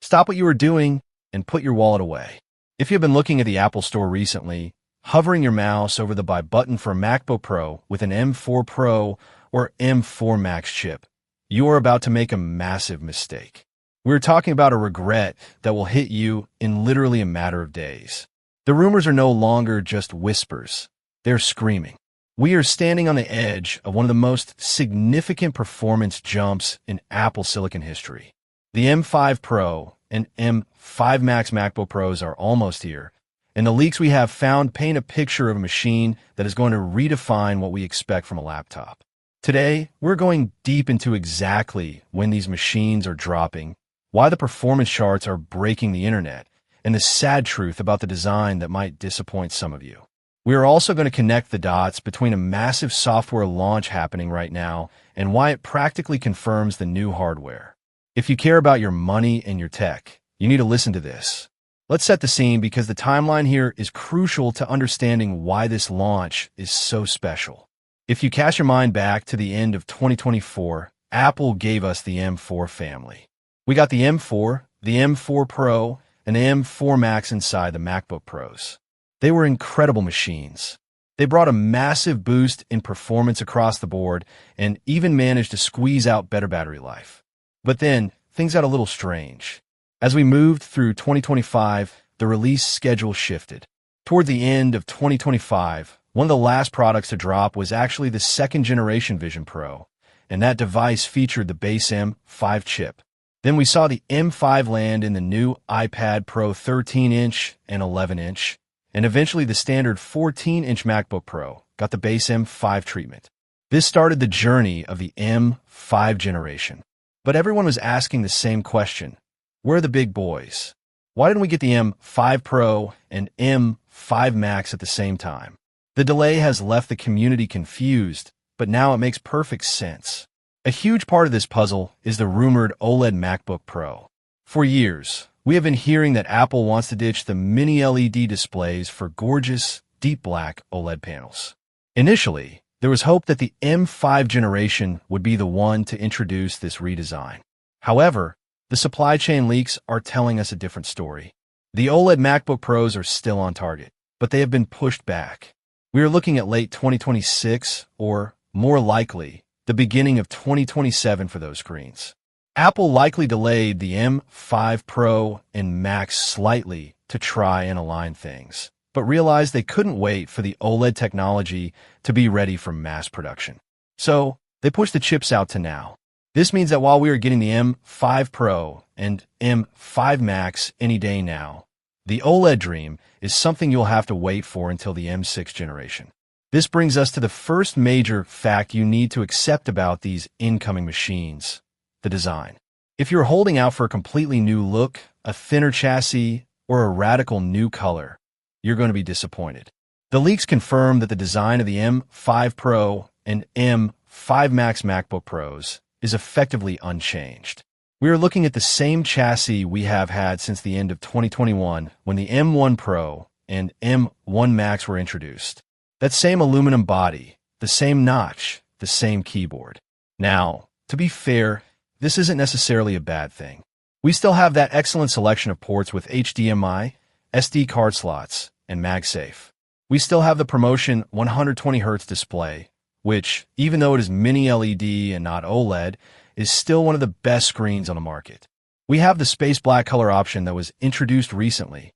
Stop what you are doing and put your wallet away. If you've been looking at the Apple Store recently, hovering your mouse over the Buy button for a MacBook Pro with an M4 Pro or M4 Max chip, you are about to make a massive mistake. We're talking about a regret that will hit you in literally a matter of days. The rumors are no longer just whispers. They're screaming. We are standing on the edge of one of the most significant performance jumps in Apple silicon history. The M5 Pro and M5 Max MacBook Pros are almost here, and the leaks we have found paint a picture of a machine that is going to redefine what we expect from a laptop. Today, we're going deep into exactly when these machines are dropping, why the performance charts are breaking the internet, and the sad truth about the design that might disappoint some of you. We are also going to connect the dots between a massive software launch happening right now and why it practically confirms the new hardware. If you care about your money and your tech, you need to listen to this. Let's set the scene because the timeline here is crucial to understanding why this launch is so special. If you cast your mind back to the end of 2024, Apple gave us the M4 family. We got the M4, the M4 Pro, and the M4 Max inside the MacBook Pros. They were incredible machines. They brought a massive boost in performance across the board and even managed to squeeze out better battery life. But then, things got a little strange. As we moved through 2025, the release schedule shifted. Toward the end of 2025, one of the last products to drop was actually the second-generation Vision Pro, and that device featured the base M5 chip. Then we saw the M5 land in the new iPad Pro 13-inch and 11-inch, and eventually the standard 14-inch MacBook Pro got the base M5 treatment. This started the journey of the M5 generation. But everyone was asking the same question. Where are the big boys? Why didn't we get the M5 Pro and M5 Max at the same time? The delay has left the community confused, but now it makes perfect sense. A huge part of this puzzle is the rumored OLED MacBook Pro. For years, we have been hearing that Apple wants to ditch the mini LED displays for gorgeous, deep black OLED panels. Initially, there was hope that the M5 generation would be the one to introduce this redesign. However, the supply chain leaks are telling us a different story. The OLED MacBook Pros are still on target, but they have been pushed back. We are looking at late 2026 or, more likely, the beginning of 2027 for those screens. Apple likely delayed the M5 Pro and Max slightly to try and align things, but realized they couldn't wait for the OLED technology to be ready for mass production. So, they pushed the chips out to now. This means that while we are getting the M5 Pro and M5 Max any day now, the OLED dream is something you'll have to wait for until the M6 generation. This brings us to the first major fact you need to accept about these incoming machines: the design. If you're holding out for a completely new look, a thinner chassis, or a radical new color, you're going to be disappointed. The leaks confirm that the design of the M5 Pro and M5 Max MacBook Pros is effectively unchanged. We are looking at the same chassis we have had since the end of 2021 when the M1 Pro and M1 Max were introduced. That same aluminum body, the same notch, the same keyboard. Now, to be fair, this isn't necessarily a bad thing. We still have that excellent selection of ports with HDMI, SD card slots, and MagSafe. We still have the promotion 120Hz display, which, even though it is mini LED and not OLED, is still one of the best screens on the market. We have the space black color option that was introduced recently,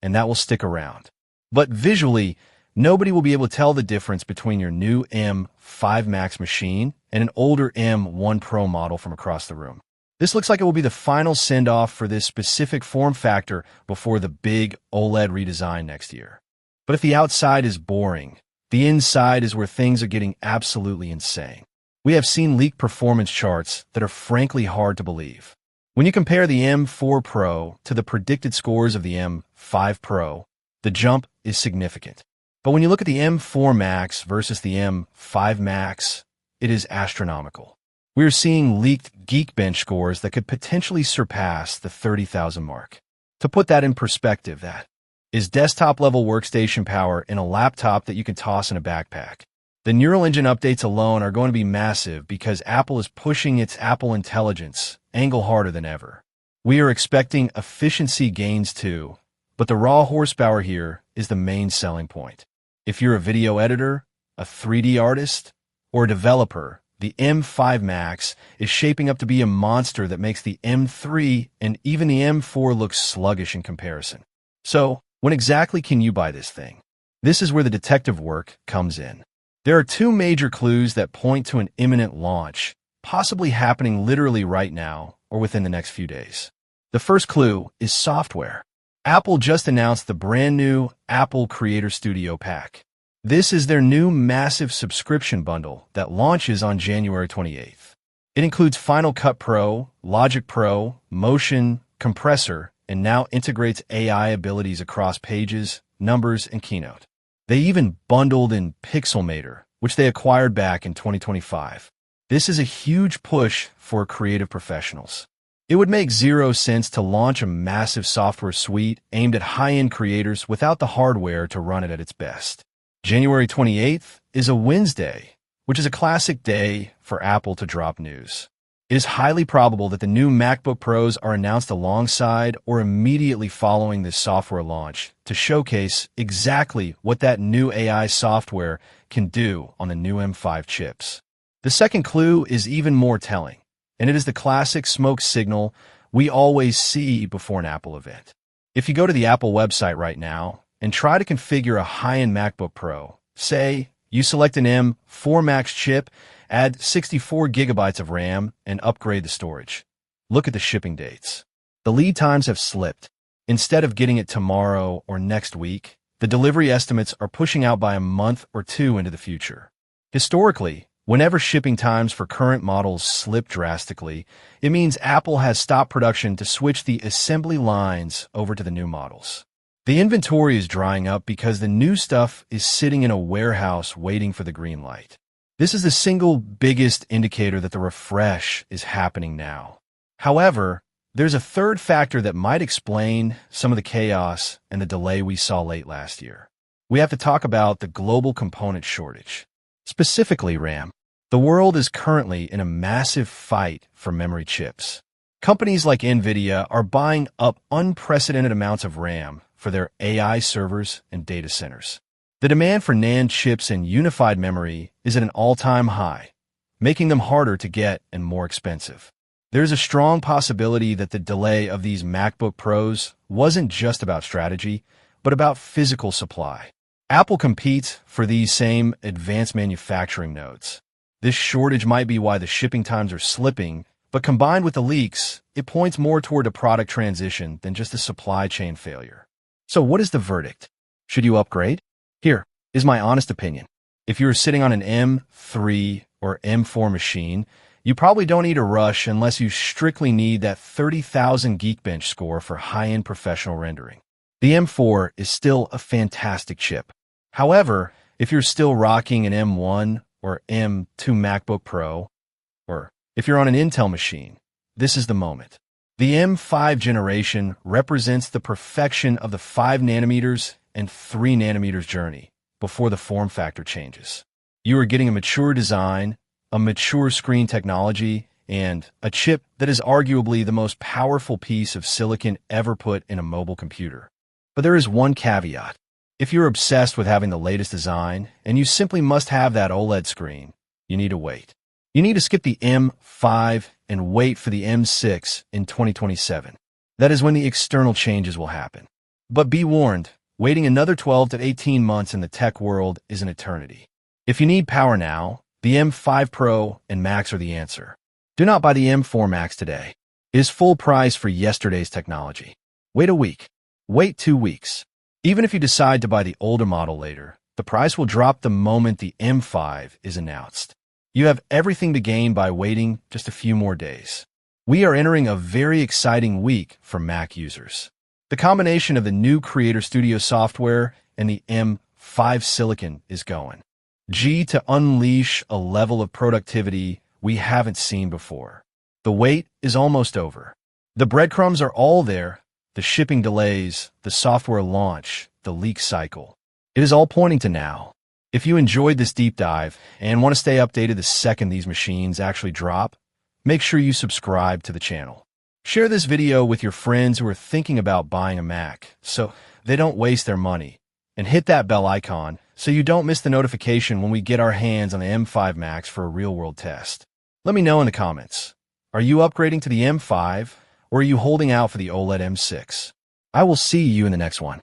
and that will stick around. But visually, nobody will be able to tell the difference between your new M5 Max machine and an older M1 Pro model from across the room. This looks like it will be the final send-off for this specific form factor before the big OLED redesign next year. But if the outside is boring, the inside is where things are getting absolutely insane. We have seen leaked performance charts that are frankly hard to believe. When you compare the M4 Pro to the predicted scores of the M5 Pro, the jump is significant. But when you look at the M4 Max versus the M5 Max, it is astronomical. We are seeing leaked Geekbench scores that could potentially surpass the 30,000 mark. To put that in perspective, that is desktop-level workstation power in a laptop that you can toss in a backpack. The Neural Engine updates alone are going to be massive because Apple is pushing its Apple Intelligence angle harder than ever. We are expecting efficiency gains too, but the raw horsepower here is the main selling point. If you're a video editor, a 3D artist, or a developer, the M5 Max is shaping up to be a monster that makes the M3 and even the M4 look sluggish in comparison. So, when exactly can you buy this thing? This is where the detective work comes in. There are two major clues that point to an imminent launch, possibly happening literally right now or within the next few days. The first clue is software. Apple just announced the brand new Apple Creator Studio Pack. This is their new massive subscription bundle that launches on January 28th. It includes Final Cut Pro, Logic Pro, Motion, Compressor, and now integrates AI abilities across Pages, Numbers, and Keynote. They even bundled in Pixelmator, which they acquired back in 2025. This is a huge push for creative professionals. It would make zero sense to launch a massive software suite aimed at high-end creators without the hardware to run it at its best. January 28th is a Wednesday, which is a classic day for Apple to drop news. It is highly probable that the new MacBook Pros are announced alongside or immediately following this software launch to showcase exactly what that new AI software can do on the new M5 chips. The second clue is even more telling, and it is the classic smoke signal we always see before an Apple event. If you go to the Apple website right now and try to configure a high-end MacBook Pro, say you select an M4 Max chip, add 64 gigabytes of RAM, and upgrade the storage. Look at the shipping dates. The lead times have slipped. Instead of getting it tomorrow or next week, the delivery estimates are pushing out by a month or two into the future. Historically, whenever shipping times for current models slip drastically, it means Apple has stopped production to switch the assembly lines over to the new models. The inventory is drying up because the new stuff is sitting in a warehouse waiting for the green light. This is the single biggest indicator that the refresh is happening now. However, there's a third factor that might explain some of the chaos and the delay we saw late last year. We have to talk about the global component shortage. Specifically RAM. The world is currently in a massive fight for memory chips. Companies like NVIDIA are buying up unprecedented amounts of RAM for their AI servers and data centers. The demand for NAND chips and unified memory is at an all-time high, making them harder to get and more expensive. There's a strong possibility that the delay of these MacBook Pros wasn't just about strategy, but about physical supply. Apple competes for these same advanced manufacturing nodes. This shortage might be why the shipping times are slipping, but combined with the leaks, it points more toward a product transition than just a supply chain failure. So what is the verdict? Should you upgrade? Here is my honest opinion. If you're sitting on an M3 or M4 machine, you probably don't need a rush unless you strictly need that 30,000 Geekbench score for high-end professional rendering. The M4 is still a fantastic chip. However, if you're still rocking an M1 or M2 MacBook Pro, or if you're on an Intel machine, this is the moment. The M5 generation represents the perfection of the 5 nanometers and 3 nanometers journey before the form factor changes. You are getting a mature design, a mature screen technology, and a chip that is arguably the most powerful piece of silicon ever put in a mobile computer. But there is one caveat. If you're obsessed with having the latest design and you simply must have that OLED screen, you need to wait. You need to skip the M5 and wait for the M6 in 2027. That is when the external changes will happen. But be warned, waiting another 12 to 18 months in the tech world is an eternity. If you need power now, the M5 Pro and Max are the answer. Do not buy the M4 Max today. It is full price for yesterday's technology. Wait a week. Wait 2 weeks. Even if you decide to buy the older model later, the price will drop the moment the M5 is announced. You have everything to gain by waiting just a few more days. We are entering a very exciting week for Mac users. The combination of the new Creator Studio software and the M5 silicon is going to unleash a level of productivity we haven't seen before. The wait is almost over. The breadcrumbs are all there. The shipping delays, the software launch, the leak cycle. It is all pointing to now. If you enjoyed this deep dive and want to stay updated the second these machines actually drop, make sure you subscribe to the channel. Share this video with your friends who are thinking about buying a Mac so they don't waste their money. And hit that bell icon so you don't miss the notification when we get our hands on the M5 Max for a real-world test. Let me know in the comments. Are you upgrading to the M5 or are you holding out for the OLED M6? I will see you in the next one.